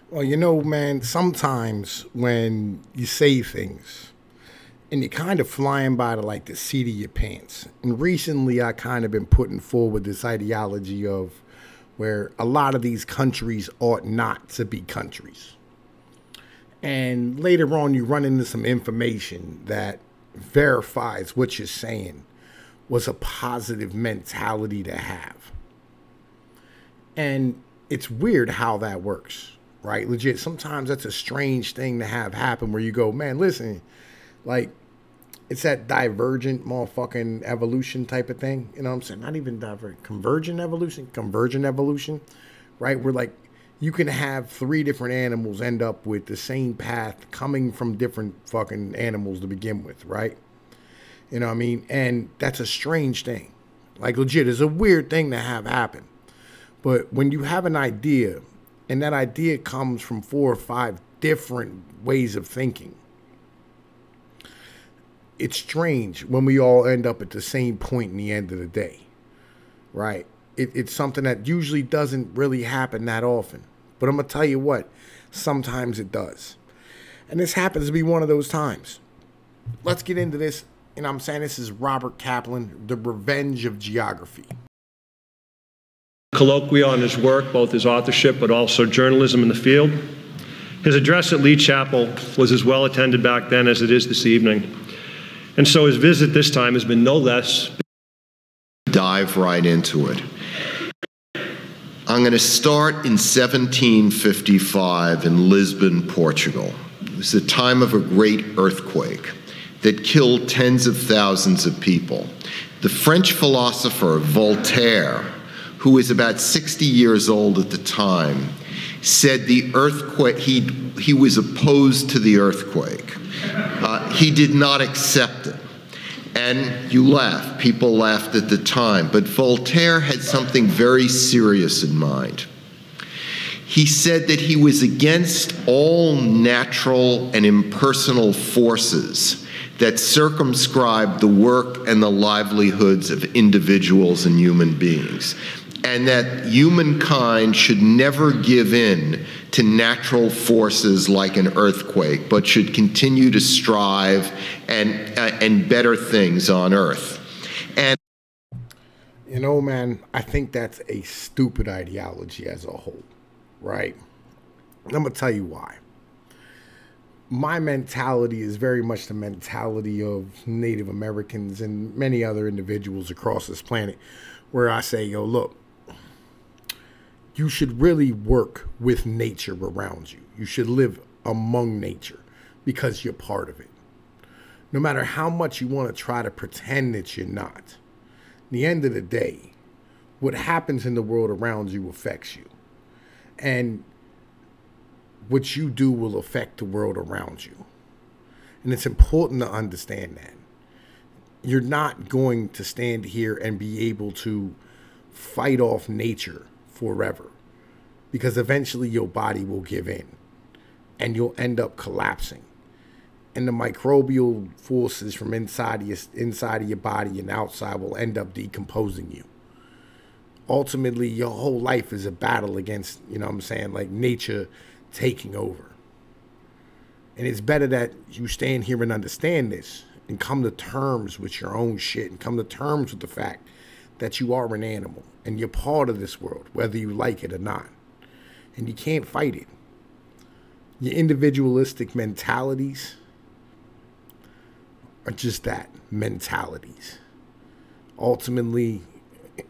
Well, you know, man, sometimes when you say things and you're kind of flying by the seat of your pants. And recently I kind of been putting forward this ideology of where a lot of these countries ought not to be countries. And later on you run into some information that verifies what you're saying was a positive mentality to have. And it's weird how that works, right? Legit, sometimes that's a strange thing to have happen where you go, man, listen, like, it's that divergent motherfucking evolution type of thing. You know what I'm saying? Not even divergent, convergent evolution, right? Where like you can have three different animals end up with the same path coming from different fucking animals to begin with, right? You know what I mean? And that's a strange thing. Like legit, it's a weird thing to have happen. But when you have an idea and that idea comes from 4 or 5 different ways of thinking, it's strange when we all end up at the same point in the end of the day, right? It's something that usually doesn't really happen that often. But I'm going to tell you what, sometimes it does. And this happens to be one of those times. Let's get into this. You know what I'm saying? This is Robert Kaplan, The Revenge of Geography. Colloquia on his work, both his authorship but also journalism in the field. His address at Lee Chapel was as well attended back then as it is this evening. And so his visit this time has been no less. Dive right into it. I'm going to start in 1755 in Lisbon, Portugal. It was the time of a great earthquake that killed tens of thousands of people. The French philosopher Voltaire, who was about 60 years old at the time, said the earthquake, he was opposed to the earthquake. He did not accept it. And you laugh, people laughed at the time, but Voltaire had something very serious in mind. He said that he was against all natural and impersonal forces that circumscribed the work and the livelihoods of individuals and human beings, and that humankind should never give in to natural forces like an earthquake, but should continue to strive and better things on Earth. And you know, man, I think that's a stupid ideology as a whole, right? I'm gonna tell you why. My mentality is very much the mentality of Native Americans and many other individuals across this planet, where I say, yo, look, you should really work with nature around you. You should live among nature because you're part of it. No matter how much you want to try to pretend that you're not, at the end of the day, what happens in the world around you affects you. And what you do will affect the world around you. And it's important to understand that. You're not going to stand here and be able to fight off nature forever, because eventually your body will give in and you'll end up collapsing, and the microbial forces from inside of your body and outside will end up decomposing you. Ultimately, your whole life is a battle against, you know what I'm saying, like nature taking over. And it's better that you stand here and understand this and come to terms with your own shit and come to terms with the fact that you are an animal and you're part of this world, whether you like it or not. And you can't fight it. Your individualistic mentalities are just that, mentalities. Ultimately,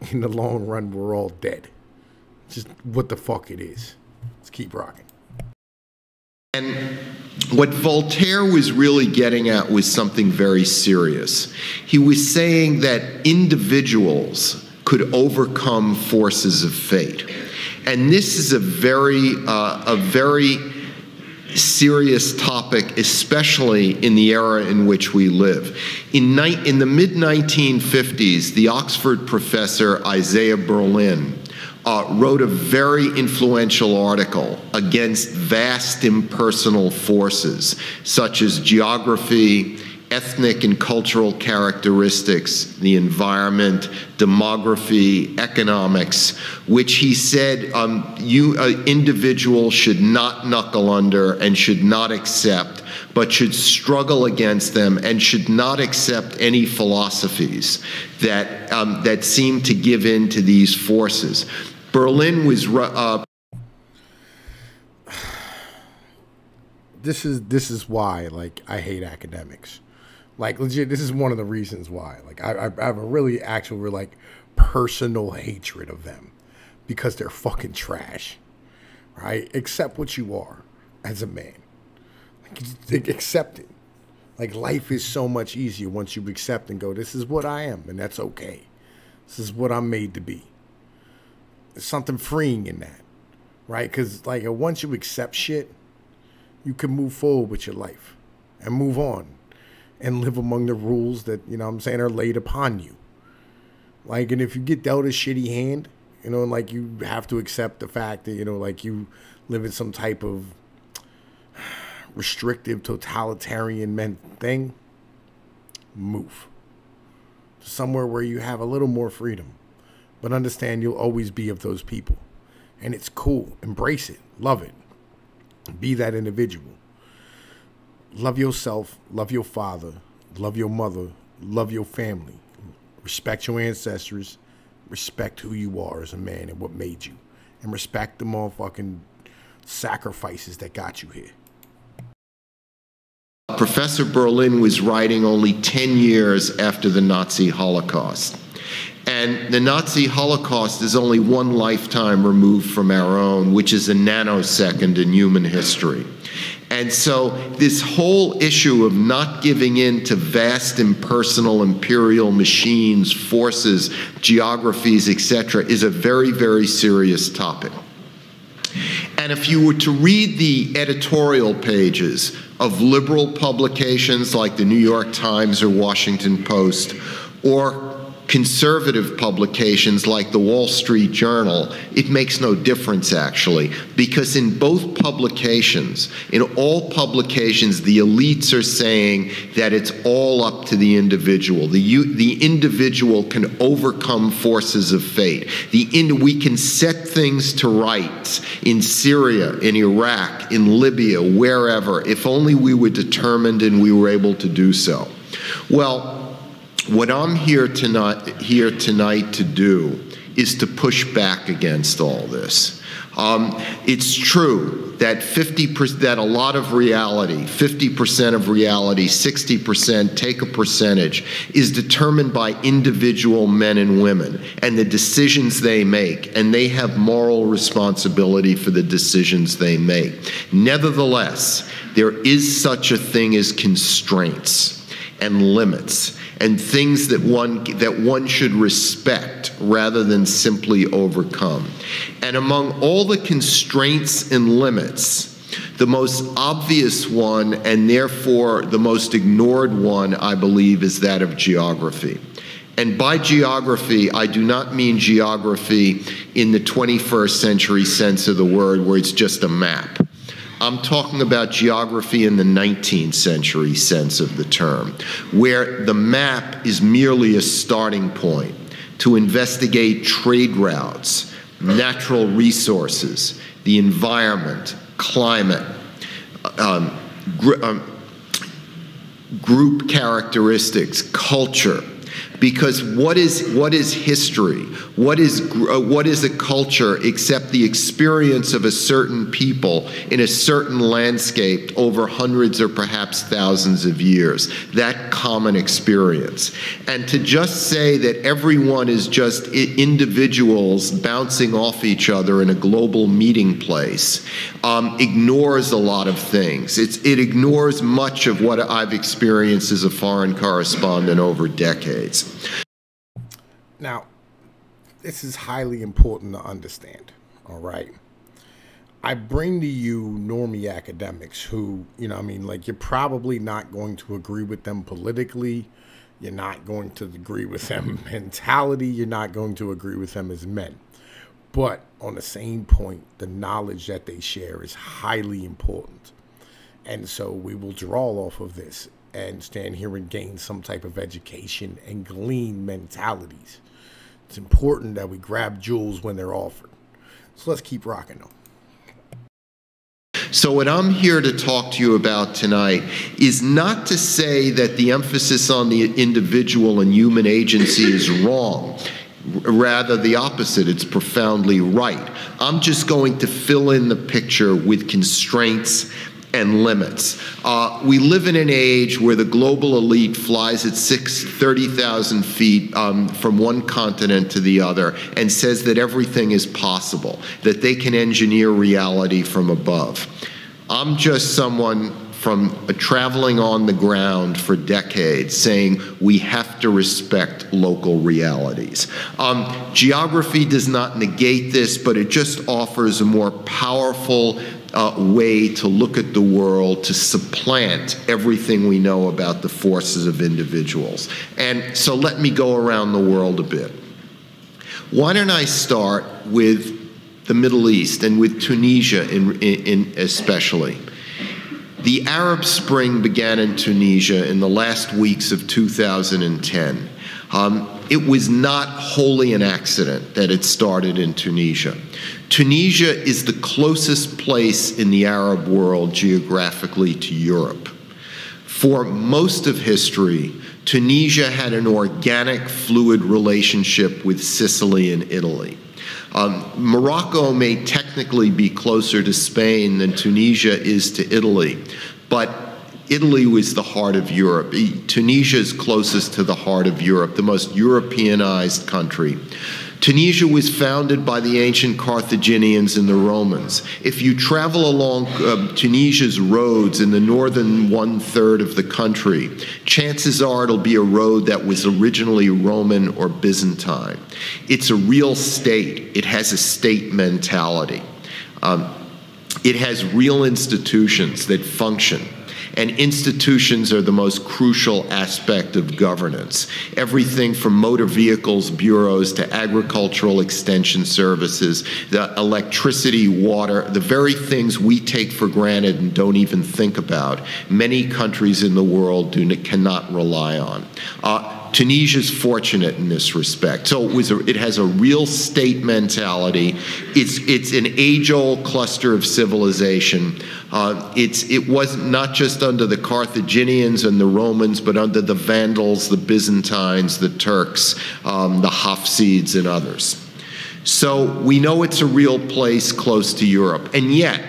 in the long run, we're all dead. Just what the fuck it is. Let's keep rocking. And what Voltaire was really getting at was something very serious. He was saying that individuals could overcome forces of fate. And this is a very serious topic, especially in the era in which we live. In the mid-1950s, the Oxford professor Isaiah Berlin wrote a very influential article against vast impersonal forces, such as geography, ethnic and cultural characteristics, the environment, demography, economics, which he said individuals should not knuckle under and should not accept, but should struggle against them and should not accept any philosophies that seem to give in to these forces. Berlin was this is why, like, I hate academics. Like, legit, this is one of the reasons why. Like, I have a really actual, like, personal hatred of them because they're fucking trash, right? Accept what you are as a man. Like, accept it. Like, life is so much easier once you accept and go, this is what I am, and that's okay. This is what I'm made to be. There's something freeing in that, right? Because, like, once you accept shit, you can move forward with your life and move on and live among the rules that, you know what I'm saying, are laid upon you. Like, and if you get dealt a shitty hand, you know, like, you have to accept the fact that, you know, like, you live in some type of restrictive, totalitarian thing, move to somewhere where you have a little more freedom. But understand you'll always be of those people. And it's cool. Embrace it. Love it. Be that individual. Love yourself, love your father, love your mother, love your family. Respect your ancestors, respect who you are as a man and what made you. And respect the motherfucking sacrifices that got you here. Professor Berlin was writing only 10 years after the Nazi Holocaust. And the Nazi Holocaust is only one lifetime removed from our own, which is a nanosecond in human history. And so this whole issue of not giving in to vast impersonal imperial machines, forces, geographies, etc., is a very, very serious topic. And if you were to read the editorial pages of liberal publications like the New York Times or Washington Post, or conservative publications like the Wall Street Journal, it makes no difference, actually, because in both publications, in all publications, the elites are saying that it's all up to the individual. The individual can overcome forces of fate. We can set things to rights in Syria, in Iraq, in Libya, wherever, if only we were determined and we were able to do so. Well, what I'm here tonight to do is to push back against all this. It's true that that a lot of reality, 50% of reality, 60%, take a percentage, is determined by individual men and women and the decisions they make, and they have moral responsibility for the decisions they make. Nevertheless, there is such a thing as constraints and limits, and things that one should respect rather than simply overcome. And among all the constraints and limits, the most obvious one, and therefore the most ignored one, I believe, is that of geography. And by geography, I do not mean geography in the 21st century sense of the word, where it's just a map. I'm talking about geography in the 19th century sense of the term, where the map is merely a starting point to investigate trade routes, natural resources, the environment, climate, group characteristics, culture. Because what is history? What is a culture except the experience of a certain people in a certain landscape over hundreds or perhaps thousands of years? That common experience. And to just say that everyone is just individuals bouncing off each other in a global meeting place ignores a lot of things. It ignores much of what I've experienced as a foreign correspondent over decades. Now, this is highly important to understand, all right? I bring to you normie academics who, you know what I mean, like, you're probably not going to agree with them politically. You're not going to agree with them mentality. You're not going to agree with them as men. But on the same point, the knowledge that they share is highly important. And so we will draw off of this and stand here and gain some type of education and glean mentalities. It's important that we grab jewels when they're offered. So let's keep rocking though. So what I'm here to talk to you about tonight is not to say that the emphasis on the individual and human agency is wrong. Rather the opposite, it's profoundly right. I'm just going to fill in the picture with constraints and limits. We live in an age where the global elite flies at 30,000 feet from one continent to the other and says that everything is possible, that they can engineer reality from above. I'm just someone from traveling on the ground for decades saying we have to respect local realities. Geography does not negate this, but it just offers a more powerful way to look at the world, to supplant everything we know about the forces of individuals. And so let me go around the world a bit. Why don't I start with the Middle East and with Tunisia especially. The Arab Spring began in Tunisia in the last weeks of 2010. It was not wholly an accident that it started in Tunisia. Tunisia is the closest place in the Arab world geographically to Europe. For most of history, Tunisia had an organic, fluid relationship with Sicily and Italy. Morocco may technically be closer to Spain than Tunisia is to Italy, but Italy was the heart of Europe. Tunisia is closest to the heart of Europe, the most Europeanized country. Tunisia was founded by the ancient Carthaginians and the Romans. If you travel along Tunisia's roads in the northern one-third of the country, chances are it'll be a road that was originally Roman or Byzantine. It's a real state. It has a state mentality. It has real institutions that function. And institutions are the most crucial aspect of governance. Everything from motor vehicles bureaus to agricultural extension services, the electricity, water, the very things we take for granted and don't even think about, many countries in the world cannot rely on. Tunisia's fortunate in this respect. So it has a real state mentality. It's an age-old cluster of civilization. It wasn't not just under the Carthaginians and the Romans, but under the Vandals, the Byzantines, the Turks, the Hafsids, and others. So we know it's a real place close to Europe. And yet,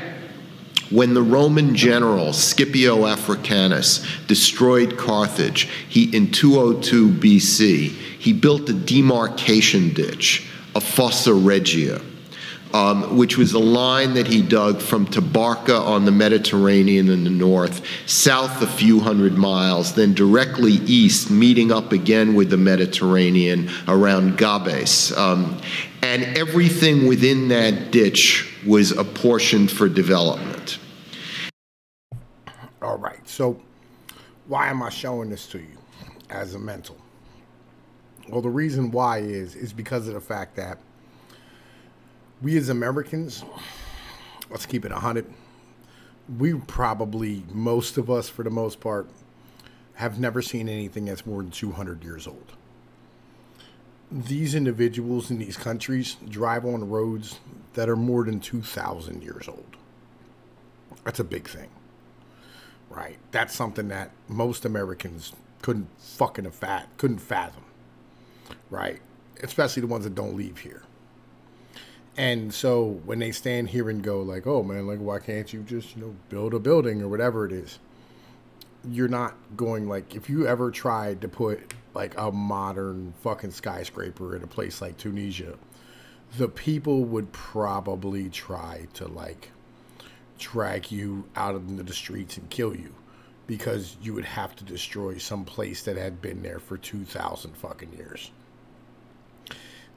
when the Roman general Scipio Africanus destroyed Carthage, in 202 BC, he built a demarcation ditch, a fossa regia, which was a line that he dug from Tabarka on the Mediterranean in the north, south a few hundred miles, then directly east, meeting up again with the Mediterranean around Gabes. And everything within that ditch was apportioned for development. All right, so why am I showing this to you as a mental? Well, the reason why is because of the fact that we as Americans, let's keep it 100, we probably, most of us for the most part, have never seen anything that's more than 200 years old. These individuals in these countries drive on roads that are more than 2,000 years old. That's a big thing, right? That's something that most Americans couldn't fathom, right? Especially the ones that don't leave here. And so when they stand here and go like, oh man, like, why can't you just, build a building or whatever it is? You're not going, like, if you ever tried to put like a modern fucking skyscraper in a place like Tunisia, the people would probably try to like drag you out into the streets and kill you, because you would have to destroy some place that had been there for 2,000 fucking years.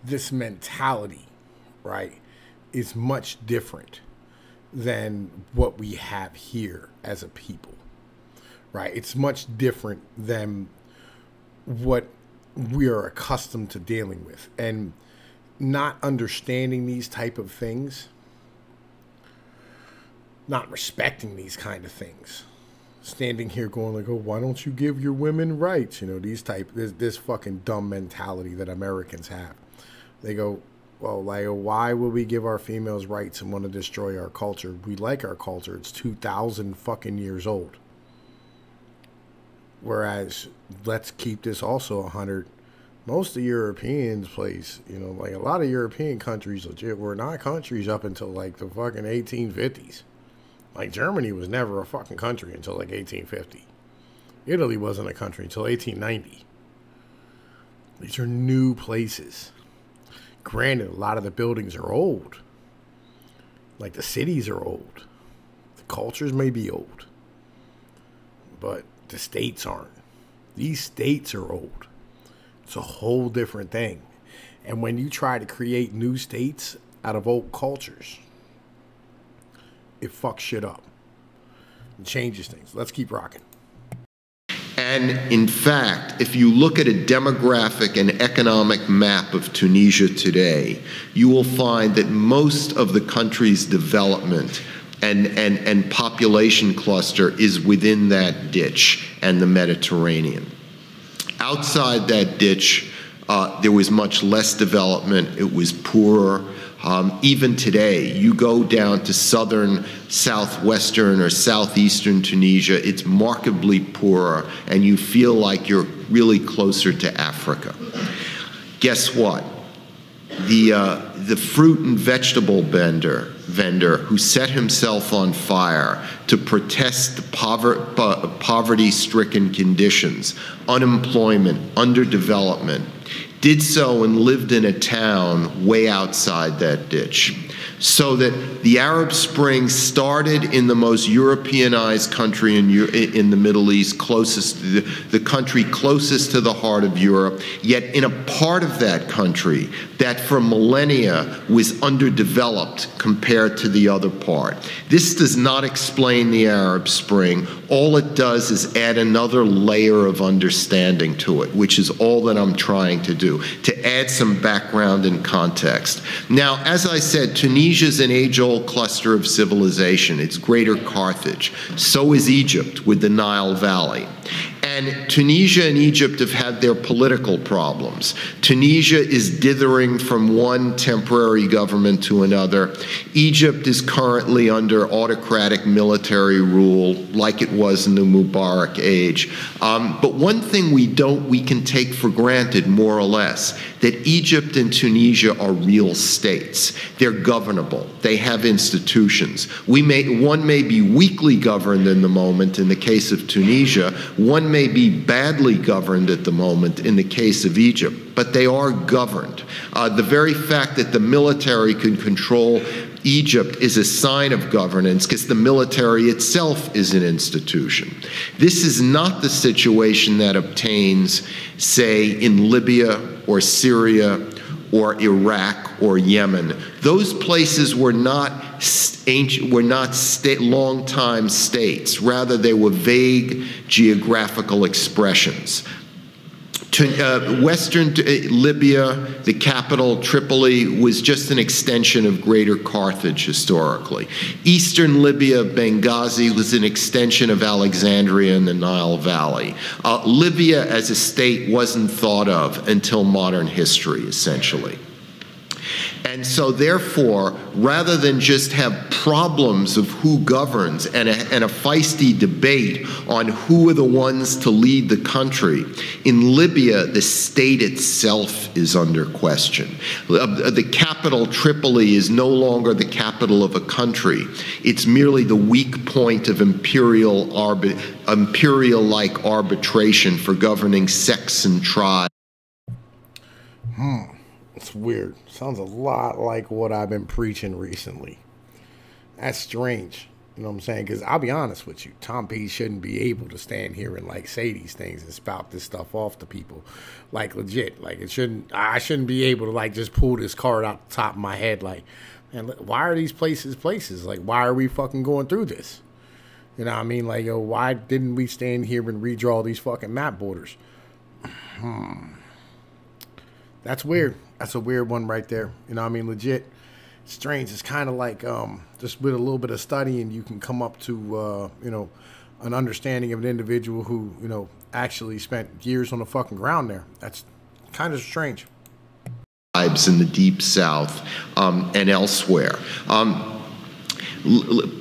This mentality, right, is much different than what we have here as a people, right? It's much different than what we are accustomed to dealing with. And not understanding these type of things, not respecting these kind of things. Standing here going like, oh, why don't you give your women rights? You know, this fucking dumb mentality that Americans have. They go, well, like, why would we give our females rights and want to destroy our culture? We like our culture. It's 2,000 fucking years old. Whereas, let's keep this also 100. Most of Europeans place, you know, like a lot of European countries legit were not countries up until like the fucking 1850s. Like Germany was never a fucking country until like 1850. Italy wasn't a country until 1890. These are new places. Granted, a lot of the buildings are old. Like the cities are old. The cultures may be old. But the states aren't. These states are old. It's a whole different thing. And when you try to create new states out of old cultures, it fucks shit up. It changes things. Let's keep rocking. And in fact, if you look at a demographic and economic map of Tunisia today, you will find that most of the country's development and population cluster is within that ditch and the Mediterranean. Outside that ditch, there was much less development. It was poorer. Even today, you go down to southern, southwestern, or southeastern Tunisia, it's markedly poorer, and you feel like you're really closer to Africa. Guess what? The fruit and vegetable vendor who set himself on fire to protest the poverty-stricken conditions, unemployment, underdevelopment, did so and lived in a town way outside that ditch. So that the Arab Spring started in the most Europeanized country in the Middle East, the country closest to the heart of Europe, yet in a part of that country that for millennia was underdeveloped compared to the other part. This does not explain the Arab Spring. All it does is add another layer of understanding to it, which is all that I'm trying to do, to add some background and context. Now, as I said, Tunisia is an age-old cluster of civilization. It's Greater Carthage. So is Egypt with the Nile Valley. And Tunisia and Egypt have had their political problems. Tunisia is dithering from one temporary government to another. Egypt is currently under autocratic military rule, like it was in the Mubarak age. But one thing we can take for granted, more or less, that Egypt and Tunisia are real states. They're governable. They have institutions. One may be weakly governed in the moment in the case of Tunisia. One may be badly governed at the moment in the case of Egypt, but they are governed. The very fact that the military can control Egypt is a sign of governance because the military itself is an institution. This is not the situation that obtains, say, in Libya or Syria or Iraq or Yemen. Those places were not long-time states. Rather, they were vague geographical expressions. Western Libya, the capital, Tripoli, was just an extension of Greater Carthage historically. Eastern Libya, Benghazi, was an extension of Alexandria and the Nile Valley. Libya as a state wasn't thought of until modern history, essentially. And so therefore, rather than just have problems of who governs and a feisty debate on who are the ones to lead the country, in Libya, the state itself is under question. The capital, Tripoli, is no longer the capital of a country. It's merely the weak point of imperial-like arbitration for governing sects and tribes. It's weird. Sounds a lot like what I've been preaching recently. That's strange. You know what I'm saying? Because I'll be honest with you, Tom P shouldn't be able to stand here and like say these things and spout this stuff off to people. Like legit. Like I shouldn't be able to like just pull this card out the top of my head. Like, man, why are these places? Like, why are we fucking going through this? You know what I mean? Like, yo, why didn't we stand here and redraw these fucking map borders? That's weird. That's a weird one right there. You know what I mean? Legit. strange. It's kind of like just with a little bit of studying, you can come up to an understanding of an individual who actually spent years on the fucking ground there. That's kind of strange. Tribes in the Deep South and elsewhere.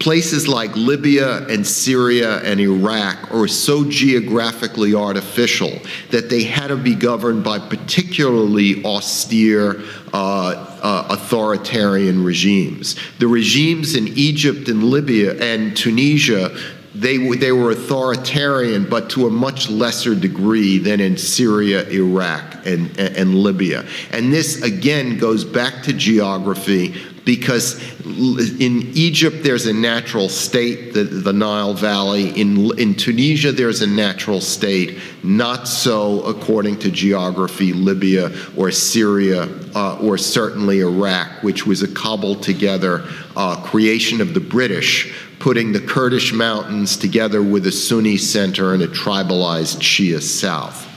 Places like Libya and Syria and Iraq are so geographically artificial that they had to be governed by particularly austere authoritarian regimes. The regimes in Egypt and Libya and Tunisia, they were authoritarian, but to a much lesser degree than in Syria, Iraq, and Libya. And this, again, goes back to geography, because in Egypt there's a natural state, the Nile Valley. In Tunisia there's a natural state, not so according to geography Libya or Syria or certainly Iraq, which was a cobbled together creation of the British, putting the Kurdish mountains together with a Sunni center and a tribalized Shia south.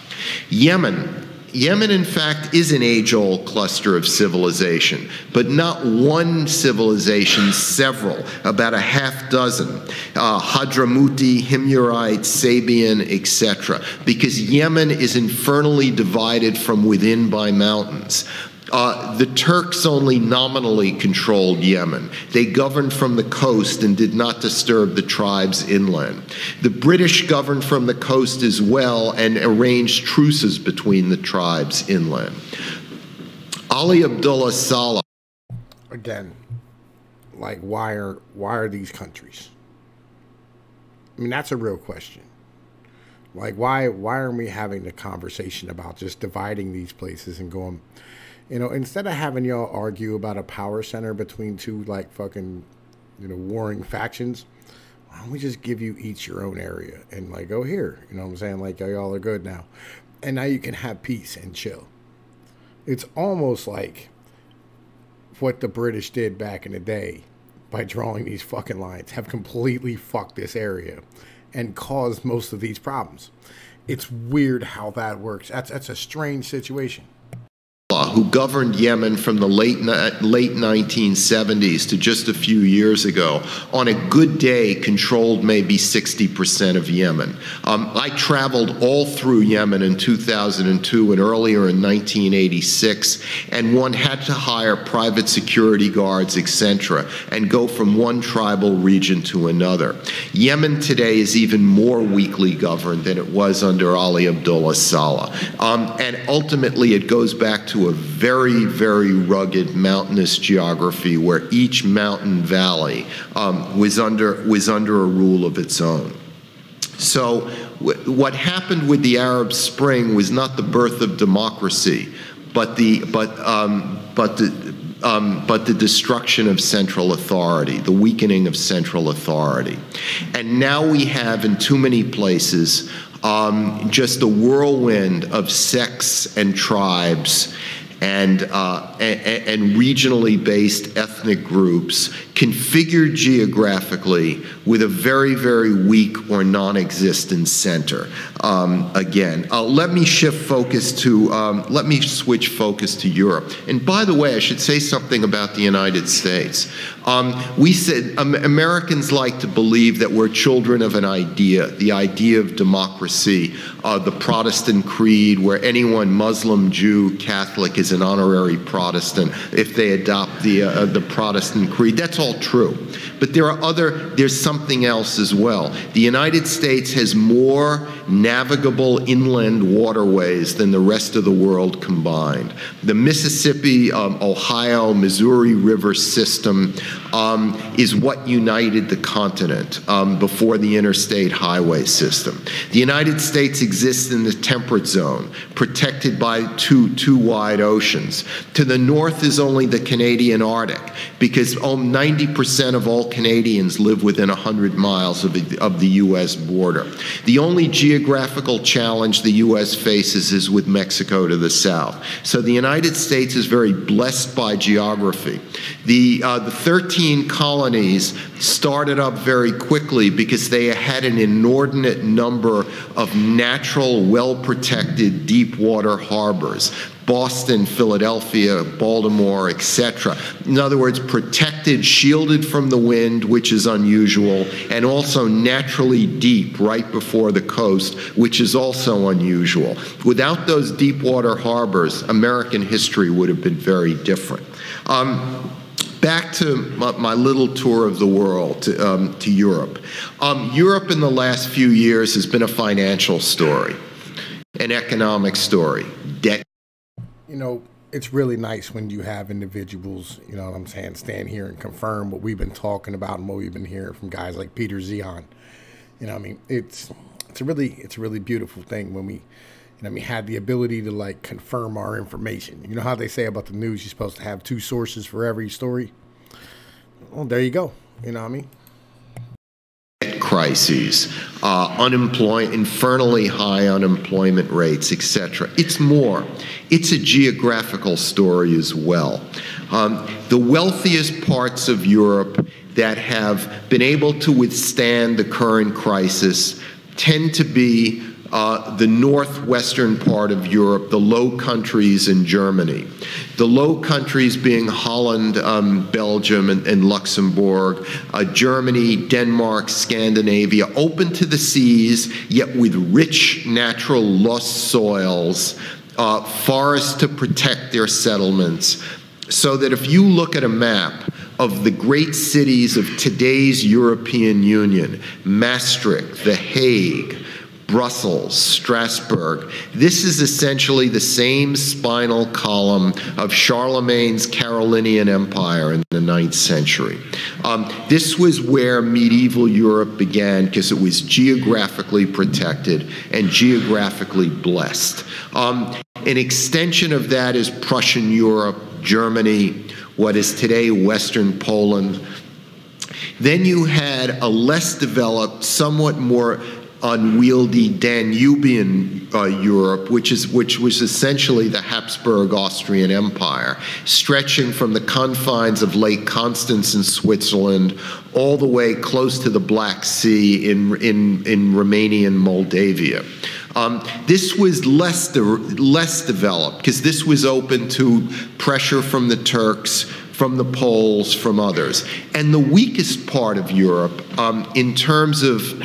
Yemen, in fact, is an age-old cluster of civilization, but not one civilization, several, about a half dozen, Hadramuti, Himyarite, Sabian, etc., because Yemen is infernally divided from within by mountains. The Turks only nominally controlled Yemen. They governed from the coast and did not disturb the tribes inland. The British governed from the coast as well and arranged truces between the tribes inland. Ali Abdullah Saleh. Again, like why are these countries? I mean, that's a real question. Like why aren't we having the conversation about just dividing these places and going, instead of having y'all argue about a power center between two, like, fucking, warring factions, why don't we just give you each your own area and, like, go here? You know what I'm saying? Like, y'all are good now. And now you can have peace and chill. It's almost like what the British did back in the day by drawing these fucking lines, have completely fucked this area and caused most of these problems. It's weird how that works. That's a strange situation. Who governed Yemen from the late 1970s to just a few years ago, on a good day controlled maybe 60% of Yemen. I traveled all through Yemen in 2002 and earlier in 1986, and one had to hire private security guards, etc., and go from one tribal region to another. Yemen today is even more weakly governed than it was under Ali Abdullah Saleh. And ultimately it goes back to a very, very rugged mountainous geography where each mountain valley was under a rule of its own. So what happened with the Arab Spring was not the birth of democracy, but the destruction of central authority, the weakening of central authority. And now we have in too many places just a whirlwind of sects and tribes and regionally based ethnic groups configured geographically with a very, very weak or non-existent center. Let me switch focus to Europe. And by the way, I should say something about the United States. We said Americans like to believe that we're children of an idea, the idea of democracy, the Protestant creed, where anyone, Muslim, Jew, Catholic, is an honorary Protestant if they adopt the Protestant creed. That's all true. But there's something else as well. The United States has more navigable inland waterways than the rest of the world combined. The Mississippi, Ohio, Missouri River system is what united the continent before the interstate highway system. The United States exists in the temperate zone, protected by two wide oceans. To the north is only the Canadian Arctic, because 90% of all Canadians live within 100 miles of the U.S. border. The only geographical challenge the U.S. faces is with Mexico to the south. So the United States is very blessed by geography. The 13 colonies started up very quickly because they had an inordinate number of natural, well-protected deep water harbors. Boston, Philadelphia, Baltimore, etc. In other words, protected, shielded from the wind, which is unusual, and also naturally deep right before the coast, which is also unusual. Without those deep water harbors, American history would have been very different. Back to my little tour of the world, to Europe. Europe in the last few years has been a financial story, an economic story, debt. You know, it's really nice when you have individuals, you know what I'm saying, stand here and confirm what we've been talking about and what we've been hearing from guys like Peter Zion. You know what I mean? It's a really beautiful thing when we, you know, we had the ability to like confirm our information. You know how they say about the news, you're supposed to have two sources for every story? Well, there you go. You know what I mean? Crises, infernally high unemployment rates, etc. It's more. It's a geographical story as well. The wealthiest parts of Europe that have been able to withstand the current crisis tend to be the northwestern part of Europe, the Low Countries and Germany. The Low Countries being Holland, Belgium, and Luxembourg, Germany, Denmark, Scandinavia, open to the seas, yet with rich natural lush soils, forests to protect their settlements, so that if you look at a map of the great cities of today's European Union, Maastricht, The Hague, Brussels, Strasbourg. This is essentially the same spinal column of Charlemagne's Carolingian Empire in the 9th century. This was where medieval Europe began because it was geographically protected and geographically blessed. An extension of that is Prussian Europe, Germany, what is today Western Poland. Then you had a less developed, somewhat more unwieldy Danubian Europe, which was essentially the Habsburg Austrian Empire, stretching from the confines of Lake Constance in Switzerland all the way close to the Black Sea in Romanian Moldavia. This was less developed because this was open to pressure from the Turks, from the Poles, from others. And the weakest part of Europe, in terms of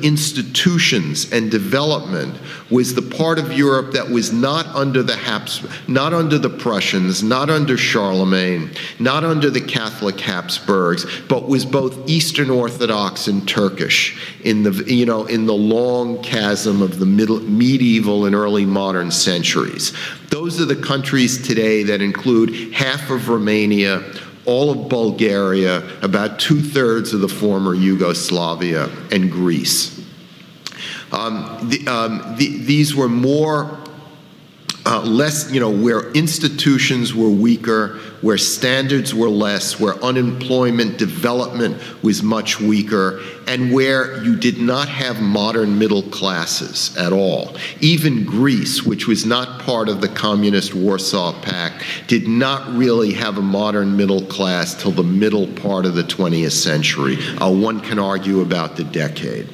institutions and development, was the part of Europe that was not under the not under the Prussians, not under Charlemagne, not under the Catholic Habsburgs, but was both Eastern Orthodox and Turkish in the long chasm of the medieval and early modern centuries. Those are the countries today that include half of Romania, all of Bulgaria, about 2/3 of the former Yugoslavia, and Greece. These were more, less, where institutions were weaker, where standards were less, where unemployment development was much weaker, and where you did not have modern middle classes at all. Even Greece, which was not part of the Communist Warsaw Pact, did not really have a modern middle class till the middle part of the 20th century. One can argue about the decade.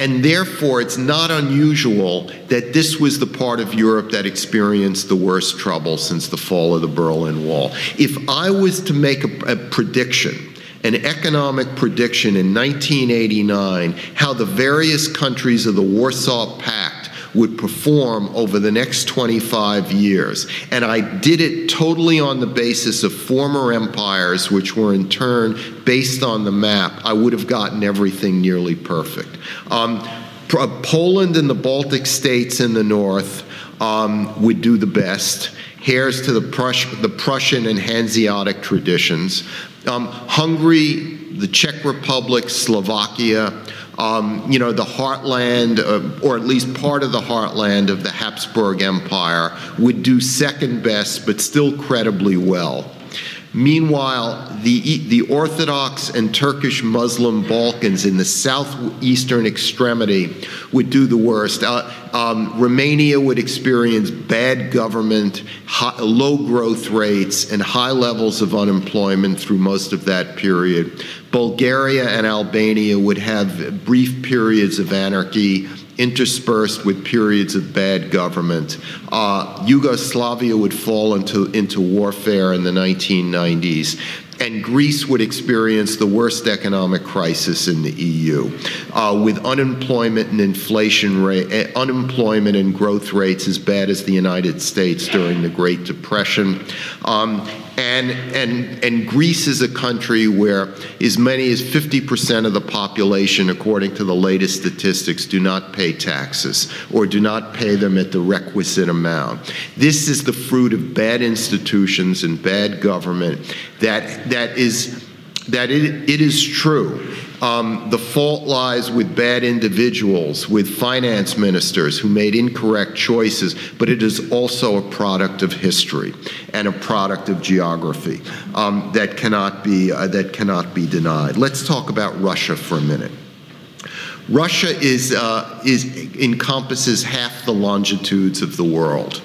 And therefore, it's not unusual that this was the part of Europe that experienced the worst trouble since the fall of the Berlin Wall. If I was to make a prediction, an economic prediction in 1989, how the various countries of the Warsaw Pact would perform over the next 25 years. And I did it totally on the basis of former empires, which were in turn based on the map. I would have gotten everything nearly perfect. Poland and the Baltic states in the north would do the best. Heirs to the Prussian and Hanseatic traditions. Hungary, the Czech Republic, Slovakia, the heartland, or at least part of the heartland of the Habsburg Empire, would do second best, but still credibly well. Meanwhile, the Orthodox and Turkish Muslim Balkans in the southeastern extremity would do the worst. Romania would experience bad government, low growth rates, and high levels of unemployment through most of that period. Bulgaria and Albania would have brief periods of anarchy interspersed with periods of bad government. Yugoslavia would fall into warfare in the 1990s. And Greece would experience the worst economic crisis in the EU, with unemployment and inflation rate, unemployment and growth rates as bad as the United States during the Great Depression. And Greece is a country where as many as 50% of the population, according to the latest statistics, do not pay taxes or do not pay them at the requisite amount. This is the fruit of bad institutions and bad government. It is true. The fault lies with bad individuals, with finance ministers who made incorrect choices, but it is also a product of history and a product of geography that cannot be denied. Let's talk about Russia for a minute. Russia encompasses half the longitudes of the world.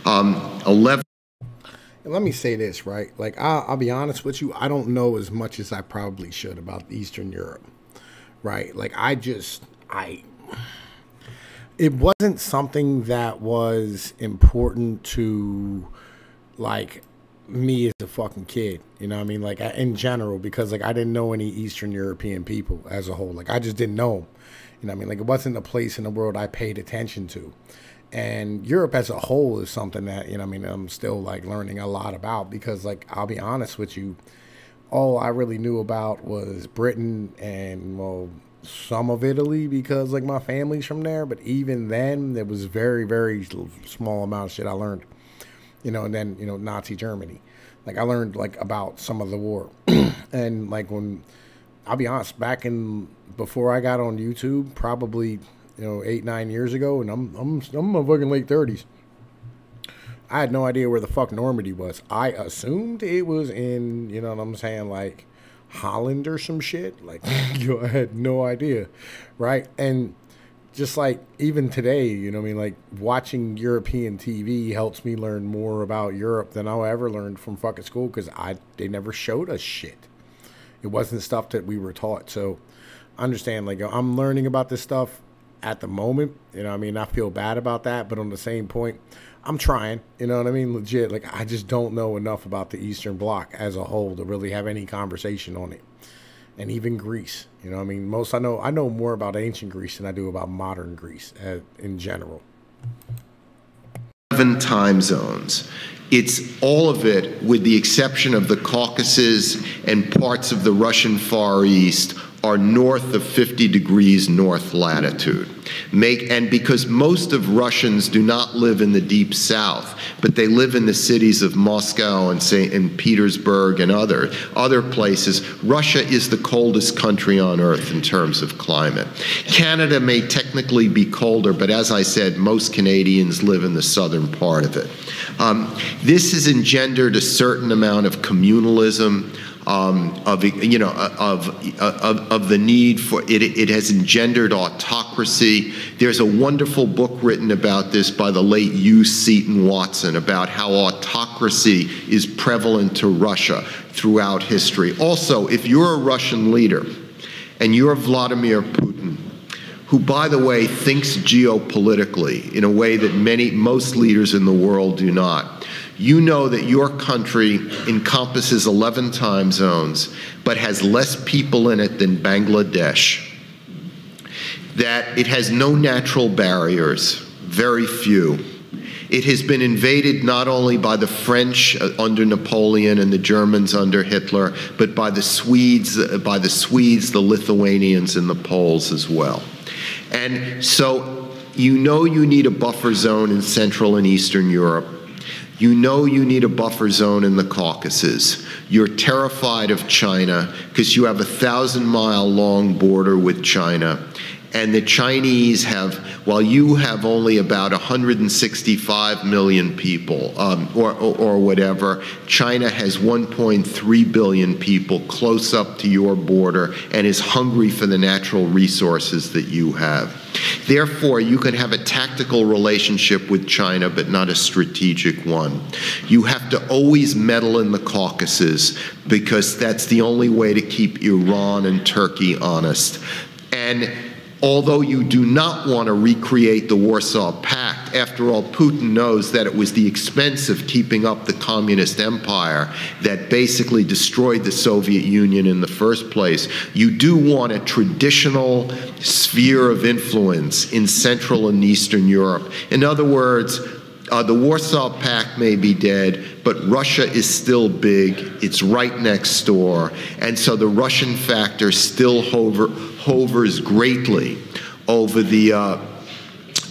11. Let me say this, right? Like, I'll be honest with you. I don't know as much as I probably should about Eastern Europe, right? Like, it wasn't something that was important to, like, me as a fucking kid, you know what I mean? Like, in general, because, like, I didn't know any Eastern European people as a whole. Like, I just didn't know them, you know what I mean? Like, it wasn't a place in the world I paid attention to. And Europe as a whole is something that, you know, I mean, I'm still like learning a lot about, because, like, I'll be honest with you, all I really knew about was Britain and, well, some of Italy, because, like, my family's from there. But even then, there was very, very small amount of shit I learned, you know. And then, you know, Nazi Germany, like, I learned, like, about some of the war. And, like, when, I'll be honest, before I got on YouTube, probably, you know, 8-9 years ago, and I'm my fucking late 30s. I had no idea where the fuck Normandy was. I assumed it was in, you know what I'm saying, like Holland or some shit. Like, yo, I had no idea, right? And just like even today, you know what I mean, like watching European TV helps me learn more about Europe than I'll ever learn from fucking school, because they never showed us shit. It wasn't stuff that we were taught. So understand, like, I'm learning about this stuff at the moment, you know what I mean? I feel bad about that, but on the same point, I'm trying, you know what I mean? Legit, like, I just don't know enough about the Eastern Bloc as a whole to really have any conversation on it. And even Greece, you know what I mean? I know more about ancient Greece than I do about modern Greece in general. 11 time zones. It's all of it, with the exception of the Caucasus and parts of the Russian Far East, are north of 50 degrees north latitude. And because most of Russians do not live in the deep south, but they live in the cities of Moscow and St. Petersburg and other places, Russia is the coldest country on earth in terms of climate. Canada may technically be colder, but as I said, most Canadians live in the southern part of it. This has engendered a certain amount of communalism, of the need for it. It has engendered autocracy. There's a wonderful book written about this by the late Hugh Seton Watson about how autocracy is prevalent to Russia throughout history. Also, if you're a Russian leader and you're Vladimir Putin, who, by the way, thinks geopolitically in a way that most leaders in the world do not, you know that your country encompasses 11 time zones, but has less people in it than Bangladesh, that it has no natural barriers, very few. It has been invaded not only by the French under Napoleon and the Germans under Hitler, but by the Swedes, the Lithuanians, and the Poles as well. And so you know you need a buffer zone in Central and Eastern Europe. You know you need a buffer zone in the Caucasus. You're terrified of China because you have a 1,000-mile-long border with China. And the Chinese have, while you have only about 165 million people, or whatever, China has 1.3 billion people close up to your border and is hungry for the natural resources that you have. Therefore, you can have a tactical relationship with China, but not a strategic one. You have to always meddle in the Caucasus, because that's the only way to keep Iran and Turkey honest. And Although you do not want to recreate the Warsaw Pact. After all, Putin knows that it was the expense of keeping up the communist empire that basically destroyed the Soviet Union in the first place. You do want a traditional sphere of influence in Central and Eastern Europe. In other words, the Warsaw Pact may be dead, but Russia is still big. It's right next door. And so the Russian factor still hovers greatly over the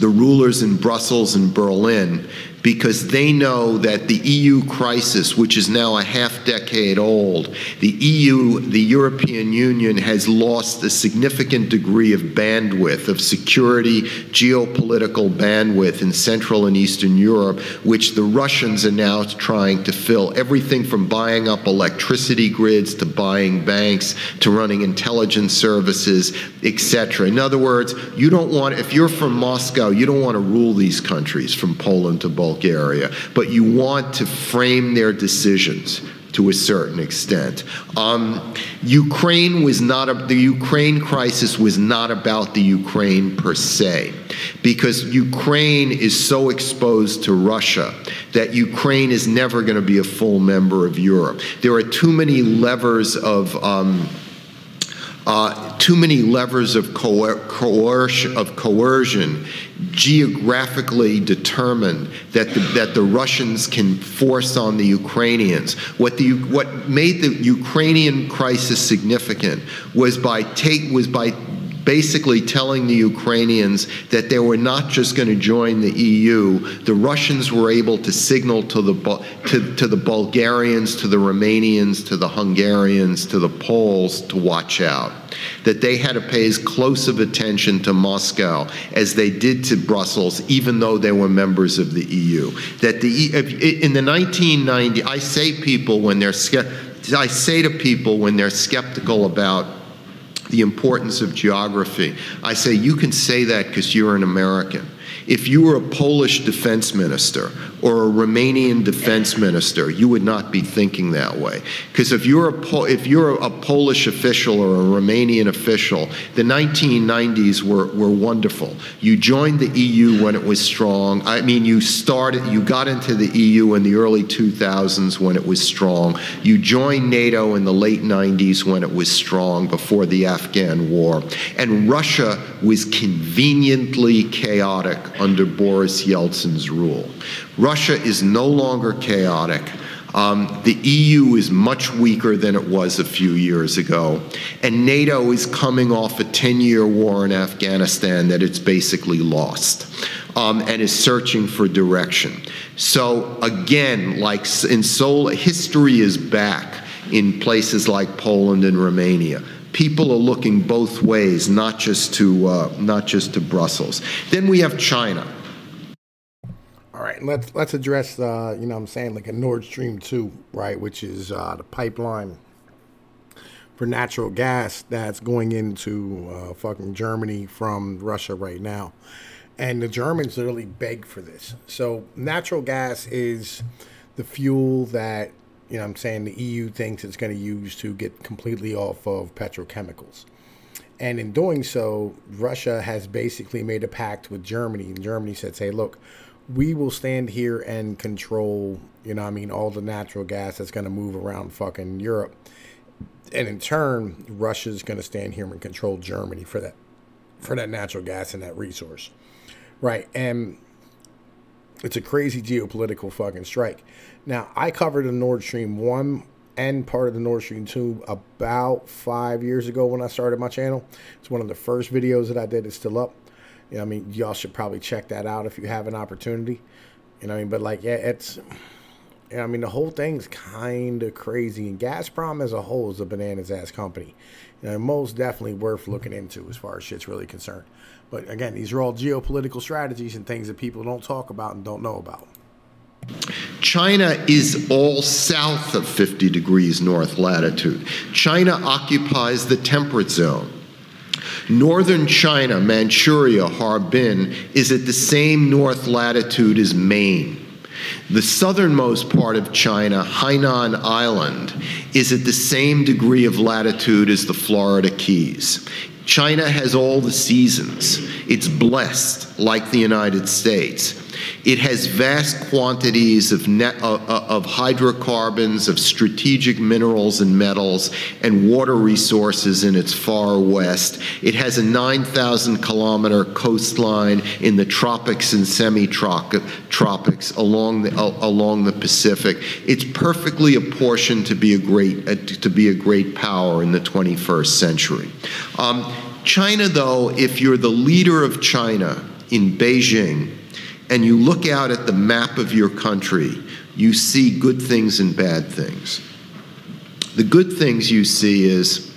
rulers in Brussels and Berlin, because they know that the EU crisis, which is now a half-decade old, the European Union, has lost a significant degree of bandwidth, of security, geopolitical bandwidth in Central and Eastern Europe, which the Russians are now trying to fill. Everything from buying up electricity grids to buying banks to running intelligence services, etc. In other words, you don't want, if you're from Moscow, you don't want to rule these countries from Poland to Bulgaria, but you want to frame their decisions to a certain extent. Ukraine was not the Ukraine crisis was not about the Ukraine per se, because Ukraine is so exposed to Russia that Ukraine is never going to be a full member of Europe. There are too many levers of coercion geographically determined that the Russians can force on the Ukrainians. What made the Ukrainian crisis significant was by basically telling the Ukrainians that they were not just going to join the EU. The Russians were able to signal to the Bulgarians, to the Romanians, to the Hungarians, to the Poles to watch out, that they had to pay as close of attention to Moscow as they did to Brussels, even though they were members of the EU. That in the 1990s, I say to people when they're skeptical about the importance of geography, I say, you can say that because you're an American. If you were a Polish defense minister or a Romanian defense minister, you would not be thinking that way. Because if you're a Polish official or a Romanian official, the 1990s were wonderful. You joined the EU when it was strong. I mean, you got into the EU in the early 2000s when it was strong. You joined NATO in the late 90s when it was strong, before the Afghan war. And Russia was conveniently chaotic under Boris Yeltsin's rule. Russia is no longer chaotic. The EU is much weaker than it was a few years ago. And NATO is coming off a 10-year war in Afghanistan that it's basically lost, and is searching for direction. So again, like in Seoul, history is back in places like Poland and Romania. People are looking both ways, not just to Brussels. Then we have China. All right, let's address like a Nord Stream 2, right, which is the pipeline for natural gas that's going into fucking Germany from Russia right now. And the Germans literally beg for this. So natural gas is the fuel that the EU thinks it's going to use to get completely off of petrochemicals. And in doing so, Russia has basically made a pact with Germany. And Germany said, hey, look, we will stand here and control, all the natural gas that's going to move around fucking Europe. And in turn, Russia's going to stand here and control Germany for that natural gas and that resource. Right. And it's a crazy geopolitical fucking strike. Now, I covered the Nord Stream 1 and part of the Nord Stream 2 about 5 years ago when I started my channel. It's one of the first videos that I did. It's still up. Y'all should probably check that out if you have an opportunity. But it's... the whole thing's kind of crazy. And Gazprom as a whole is a bananas-ass company. Most definitely worth looking into as far as shit's really concerned. But again, these are all geopolitical strategies and things that people don't talk about and don't know about. China is all south of 50 degrees north latitude. China occupies the temperate zone. Northern China, Manchuria, Harbin, is at the same north latitude as Maine. The southernmost part of China, Hainan Island, is at the same degree of latitude as the Florida Keys. China has all the seasons. It's blessed, like the United States. It has vast quantities of hydrocarbons, of strategic minerals and metals, and water resources in its far west. It has a 9,000-kilometer coastline in the tropics and semi-tropics along the Pacific. It's perfectly apportioned to be a great power in the 21st century. China, though, if you're the leader of China in Beijing, and you look out at the map of your country, you see good things and bad things. The good things you see is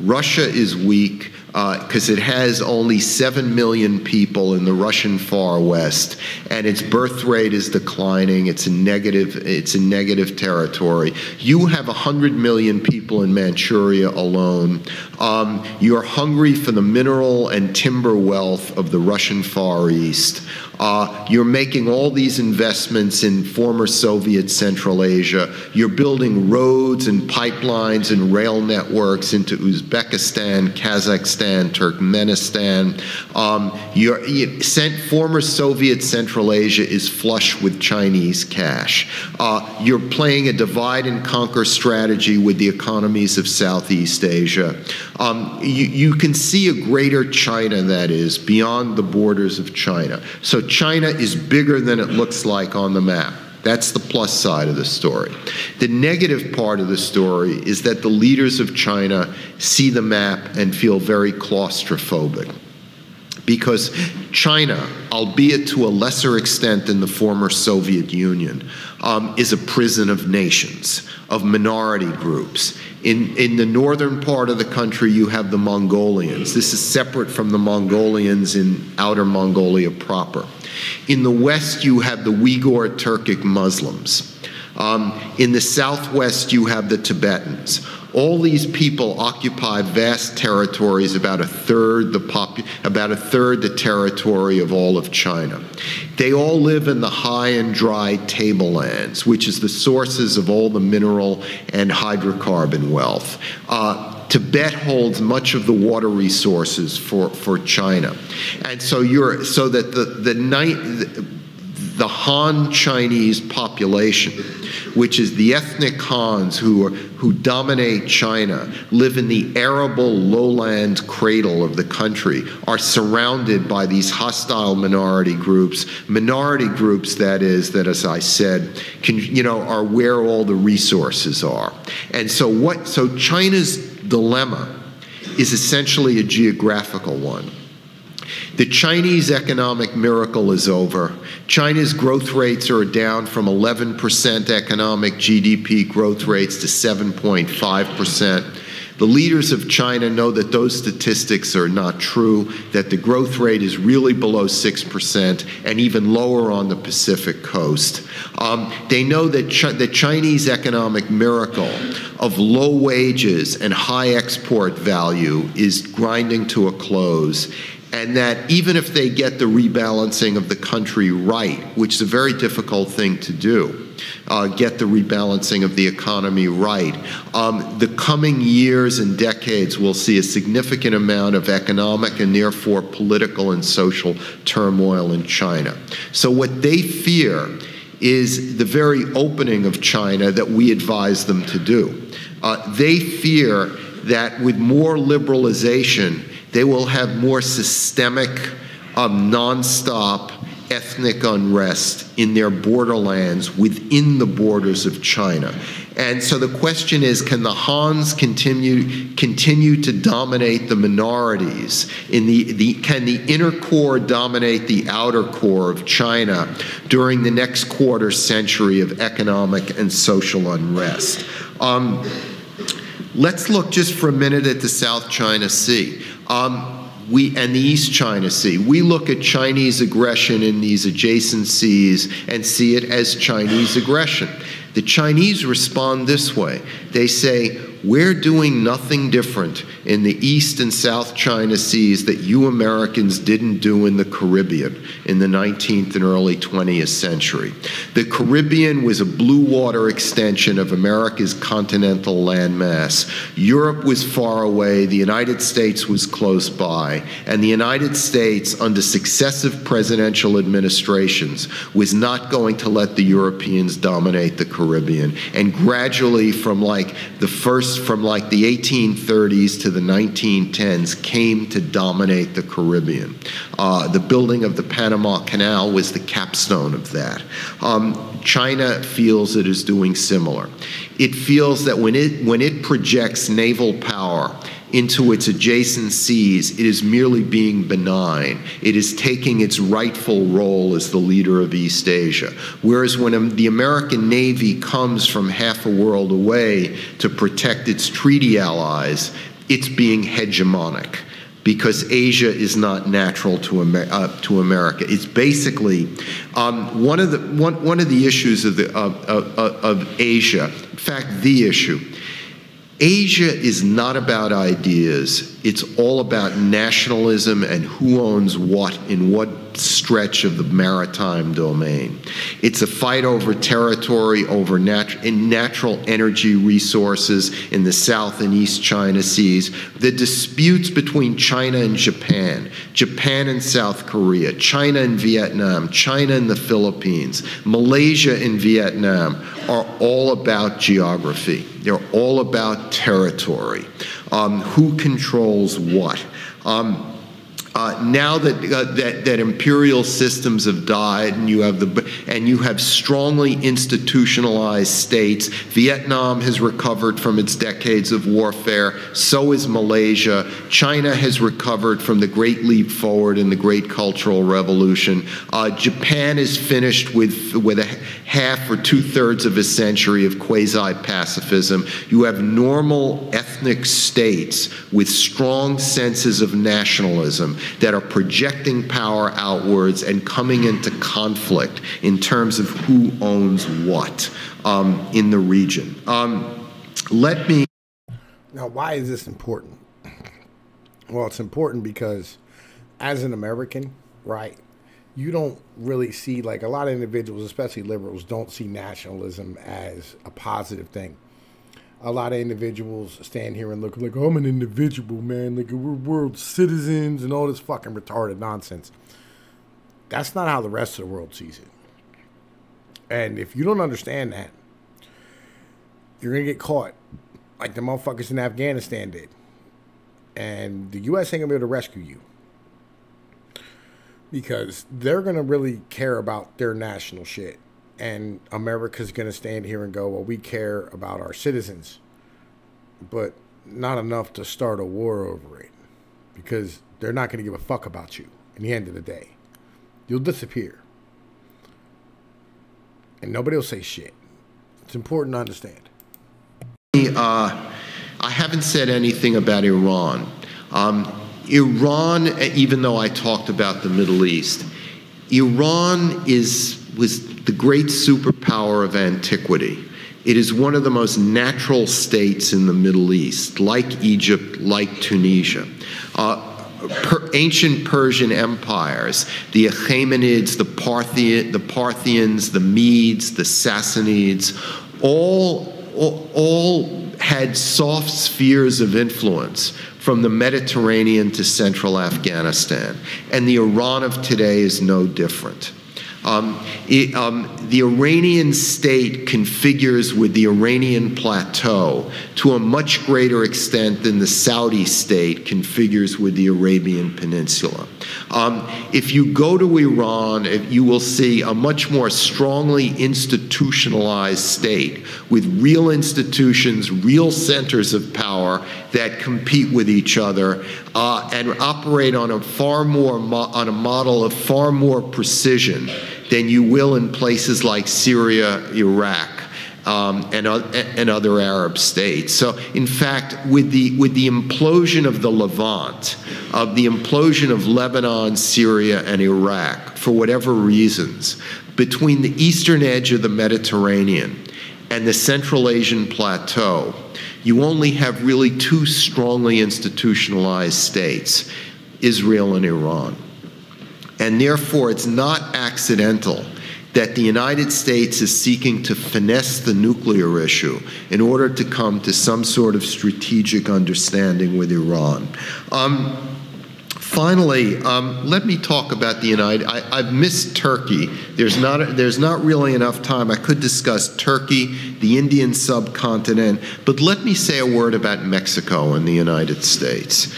Russia is weak because it has only 7 million people in the Russian far west, and its birth rate is declining. It's a negative territory. You have 100 million people in Manchuria alone. You're hungry for the mineral and timber wealth of the Russian Far East. You're making all these investments in former Soviet Central Asia. You're building roads and pipelines and rail networks into Uzbekistan, Kazakhstan, Turkmenistan. Former Soviet Central Asia is flush with Chinese cash. You're playing a divide and conquer strategy with the economies of Southeast Asia. You can see a greater China, that is, beyond the borders of China. So China is bigger than it looks like on the map. That's the plus side of the story. The negative part of the story is that the leaders of China see the map and feel very claustrophobic. Because China, albeit to a lesser extent than the former Soviet Union, is a prison of nations, of minority groups. In the northern part of the country, you have the Mongolians. This is separate from the Mongolians in outer Mongolia proper. In the west, you have the Uyghur Turkic Muslims. In the southwest, you have the Tibetans. All these people occupy vast territories, about a third the territory of all of China. They all live in the high and dry tablelands, which is the sources of all the mineral and hydrocarbon wealth. Tibet holds much of the water resources for China, and so the Han Chinese population, which is the ethnic Hans who dominate China, live in the arable lowland cradle of the country, are surrounded by these hostile minority groups that is, as I said, are where all the resources are. And so China's dilemma is essentially a geographical one. The Chinese economic miracle is over. China's growth rates are down from 11% economic GDP growth rates to 7.5%. The leaders of China know that those statistics are not true, that the growth rate is really below 6% and even lower on the Pacific coast. They know that the Chinese economic miracle of low wages and high export value is grinding to a close, and that even if they get the rebalancing of the country right, which is a very difficult thing to do, get the rebalancing of the economy right, the coming years and decades will see a significant amount of economic and therefore political and social turmoil in China. So what they fear is the very opening of China that we advise them to do. They fear that with more liberalization, they will have more systemic, nonstop ethnic unrest in their borderlands within the borders of China. And so the question is, can the Hans continue to dominate the minorities? Can the inner core dominate the outer core of China during the next quarter century of economic and social unrest? Let's look just for a minute at the South China Sea. And the East China Sea. We look at Chinese aggression in these adjacent seas and see it as Chinese aggression. The Chinese respond this way. They say, we're doing nothing different in the East and South China Seas that you Americans didn't do in the Caribbean in the 19th and early 20th century. The Caribbean was a blue water extension of America's continental landmass. Europe was far away, the United States was close by, and the United States, under successive presidential administrations, was not going to let the Europeans dominate the Caribbean. And gradually, from like the 1830s to the 1910s, came to dominate the Caribbean. The building of the Panama Canal was the capstone of that. China feels it is doing similar. It feels that when it projects naval power into its adjacent seas, it is merely being benign. It is taking its rightful role as the leader of East Asia. Whereas when the American Navy comes from half a world away to protect its treaty allies, it's being hegemonic, because Asia is not natural to America. It's basically one of the issues of Asia. In fact, the issue. Asia is not about ideas. It's all about nationalism and who owns what in what stretch of the maritime domain. It's a fight over territory, over natural energy resources in the South and East China Seas, the disputes between China and Japan, Japan and South Korea, China and Vietnam, China and the Philippines, Malaysia and Vietnam are all about geography. They're all about territory. Who controls what? Now that imperial systems have died, and you have strongly institutionalized states. Vietnam has recovered from its decades of warfare. So is Malaysia. China has recovered from the Great Leap Forward and the Great Cultural Revolution. Japan is finished with a half or two-thirds of a century of quasi-pacifism. You have normal ethnic states with strong senses of nationalism that are projecting power outwards and coming into conflict in terms of who owns what in the region. Now, why is this important? Well, it's important because as an American, right, you don't really see, like a lot of individuals, especially liberals, don't see nationalism as a positive thing. A lot of individuals stand here and look like, oh, I'm an individual, man. Like, we're world citizens and all this fucking retarded nonsense. That's not how the rest of the world sees it. And if you don't understand that, you're going to get caught like the motherfuckers in Afghanistan did. And the U.S. ain't going to be able to rescue you. Because they're going to really care about their national shit. And America's going to stand here and go, well, we care about our citizens, but not enough to start a war over it, because they're not going to give a fuck about you. In the end of the day, you'll disappear. And nobody will say shit. It's important to understand. I haven't said anything about Iran. Iran, even though I talked about the Middle East, Iran was the great superpower of antiquity. It is one of the most natural states in the Middle East, like Egypt, like Tunisia. Ancient Persian empires, the Achaemenids, the Parthians, the Medes, the Sassanids, all had soft spheres of influence from the Mediterranean to central Afghanistan. And the Iran of today is no different. The Iranian state configures with the Iranian plateau to a much greater extent than the Saudi state configures with the Arabian Peninsula. If you go to Iran, you will see a much more strongly institutionalized state with real institutions, real centers of power that compete with each other and operate on a model of far more precision than you will in places like Syria, Iraq, and other Arab states. So, in fact, with the implosion of the Levant, of the implosion of Lebanon, Syria, and Iraq, for whatever reasons, between the eastern edge of the Mediterranean and the Central Asian Plateau, you only have really two strongly institutionalized states, Israel and Iran. And therefore, it's not accidental that the United States is seeking to finesse the nuclear issue in order to come to some sort of strategic understanding with Iran. Finally, let me talk about the United. I've missed Turkey. There's not really enough time. I could discuss Turkey, the Indian subcontinent, but let me say a word about Mexico and the United States.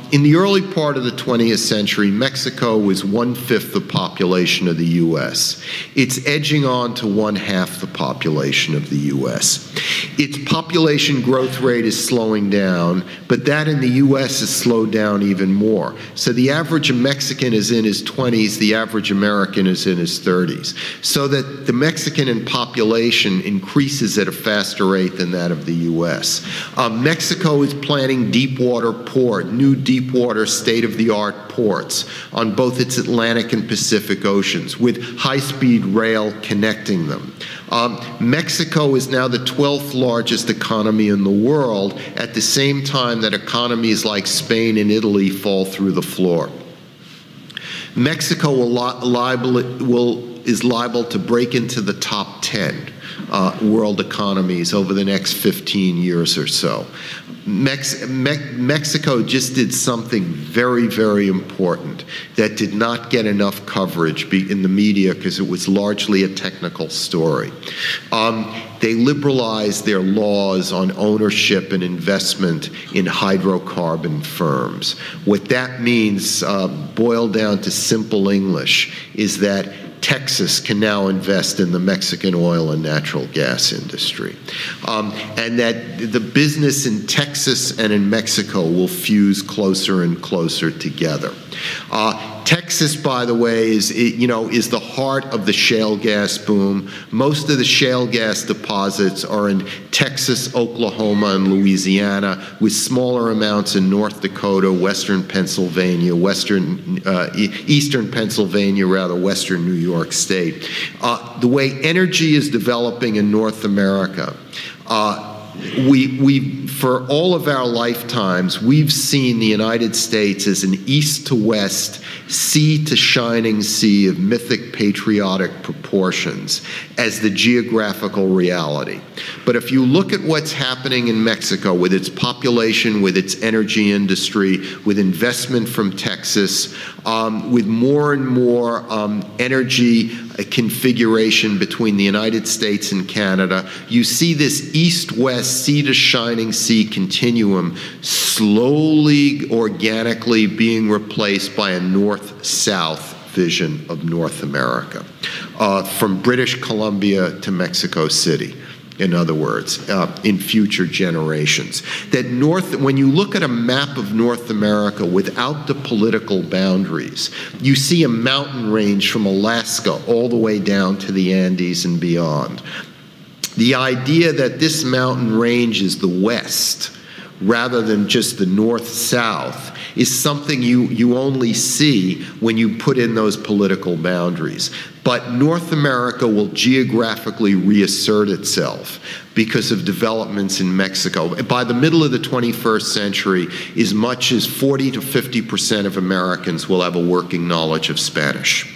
In the early part of the 20th century, Mexico was 1/5 the population of the U.S. It's edging on to 1/2 the population of the U.S. Its population growth rate is slowing down, but that in the U.S. has slowed down even more. So the average Mexican is in his 20s, the average American is in his 30s. So that the Mexican in population increases at a faster rate than that of the U.S. Mexico is planning deepwater port, new deepwater state-of-the-art ports on both its Atlantic and Pacific Oceans with high-speed rail connecting them. Mexico is now the 12th largest economy in the world at the same time that economies like Spain and Italy fall through the floor. Mexico is liable to break into the top 10 world economies over the next 15 years or so. Mexico just did something very, very important that did not get enough coverage in the media because it was largely a technical story. They liberalized their laws on ownership and investment in hydrocarbon firms. What that means, boiled down to simple English, is that Texas can now invest in the Mexican oil and natural gas industry. And that the business in Texas and in Mexico will fuse closer and closer together. Texas, by the way, is the heart of the shale gas boom. Most of the shale gas deposits are in Texas, Oklahoma, and Louisiana, with smaller amounts in North Dakota, Western Pennsylvania, Eastern Pennsylvania, Western New York State. The way energy is developing in North America, for all of our lifetimes, we've seen the United States as an east to west, sea to shining sea of mythic patriotic proportions as the geographical reality. But if you look at what's happening in Mexico with its population, with its energy industry, with investment from Texas, with more and more energy configuration between the United States and Canada, you see this east-west, sea to shining sea continuum slowly, organically being replaced by a north-south vision of North America, from British Columbia to Mexico City. In other words, in future generations. That when you look at a map of North America without the political boundaries, you see a mountain range from Alaska all the way down to the Andes and beyond. The idea that this mountain range is the West rather than just the north-south is something you only see when you put in those political boundaries. But North America will geographically reassert itself because of developments in Mexico. By the middle of the 21st century, as much as 40 to 50% of Americans will have a working knowledge of Spanish.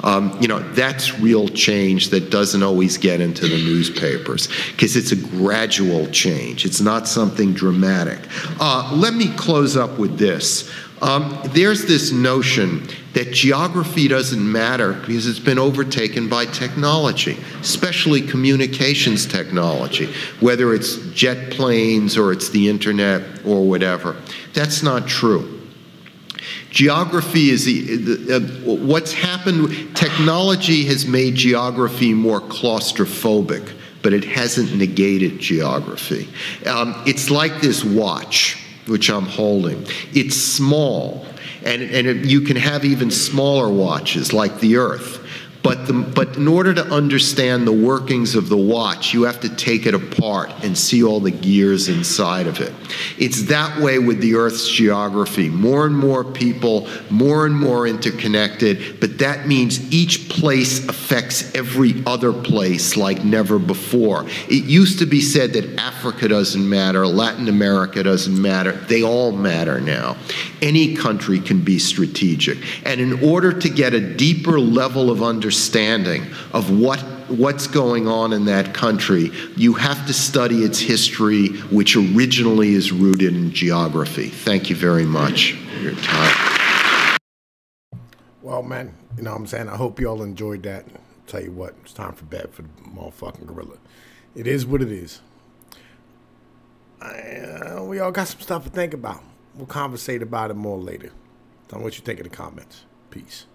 That's real change that doesn't always get into the newspapers because it's a gradual change. It's not something dramatic. Let me close up with this. There's this notion that geography doesn't matter because it's been overtaken by technology, especially communications technology, whether it's jet planes or it's the internet or whatever. That's not true. Geography is what's happened. Technology has made geography more claustrophobic, but it hasn't negated geography. It's like this watch, which I'm holding. It's small, and you can have even smaller watches like the Earth. But in order to understand the workings of the watch, you have to take it apart and see all the gears inside of it. It's that way with the Earth's geography. More and more people, more and more interconnected, but that means each place affects every other place like never before. It used to be said that Africa doesn't matter, Latin America doesn't matter. They all matter now. Any country can be strategic. And in order to get a deeper level of understanding of what's going on in that country, you have to study its history, which originally is rooted in geography. Thank you very much for your time. Well, man, you know what I'm saying? I hope you all enjoyed that. I'll tell you what, it's time for bed for the motherfucking gorilla. It is what it is. We all got some stuff to think about. We'll conversate about it more later. Tell me what you think in the comments. Peace.